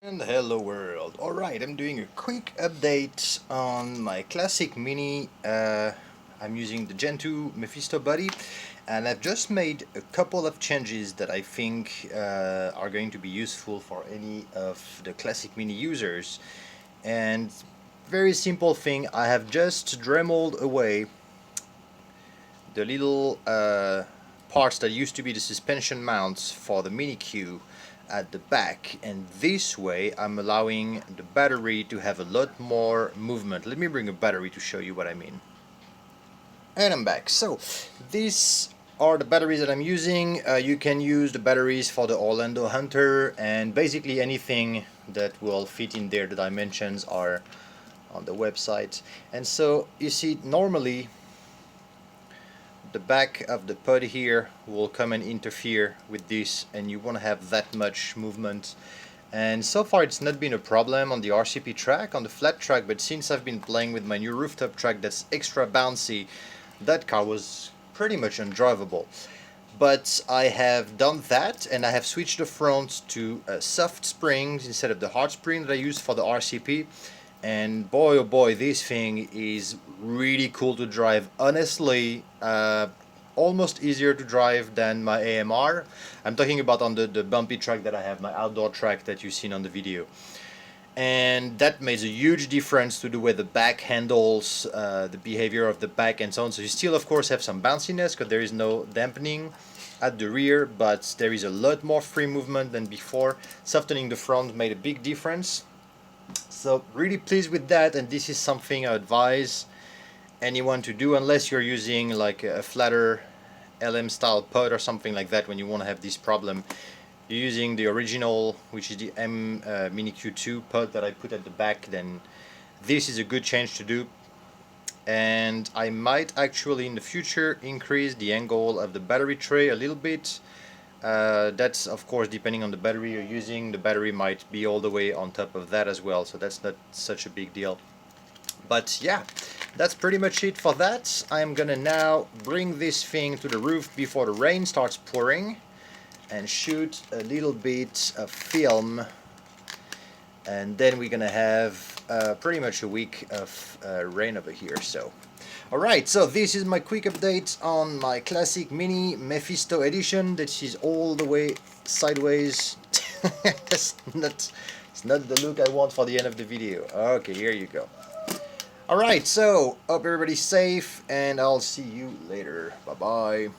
And hello world. Alright, I'm doing a quick update on my Classic Mini. I'm using the Gen 2 Mephisto body, and I've just made a couple of changes that I think are going to be useful for any of the Classic Mini users. And very simple thing, I have just dremeled away the little parts that used to be the suspension mounts for the Mini Q at the back, and this way I'm allowing the battery to have a lot more movement. Let me bring a battery to show you what I mean. And I'm back. So these are the batteries that I'm using. You can use the batteries for the Orlando Hunter and basically anything that will fit in there. The dimensions are on the website, and so you see normally the back of the pod here will come and interfere with this, and you want to have that much movement. And so far it's not been a problem on the RCP track, on the flat track, but since I've been playing with my new rooftop track that's extra bouncy, that car was pretty much undrivable. But I have done that, and I have switched the front to soft springs instead of the hard spring that I used for the RCP. And boy oh boy, this thing is really cool to drive. Honestly, almost easier to drive than my AMR. I'm talking about on the bumpy track that I have, my outdoor track that you've seen on the video. And that makes a huge difference to the way the back handles, the behavior of the back and so on. So you still of course have some bounciness because there is no dampening at the rear, but there is a lot more free movement than before. Softening the front made a big difference. So really pleased with that, and this is something I advise anyone to do unless you're using like a flatter LM style pod or something like that. When you want to have this problem, you're using the original, which is the M Mini Q2 pod that I put at the back, then this is a good change to do. And I might actually in the future increase the angle of the battery tray a little bit. That's of course depending on the battery you're using. The battery might be all the way on top of that as well, so that's not such a big deal. But yeah, that's pretty much it for that. I'm gonna now bring this thing to the roof before the rain starts pouring and shoot a little bit of film, and then we're gonna have pretty much a week of rain over here. So alright, so this is my quick update on my Classic Mini Mephisto edition. This is all the way sideways. it's not the look I want for the end of the video. Okay, here you go. Alright, so hope everybody's safe, and I'll see you later. Bye bye.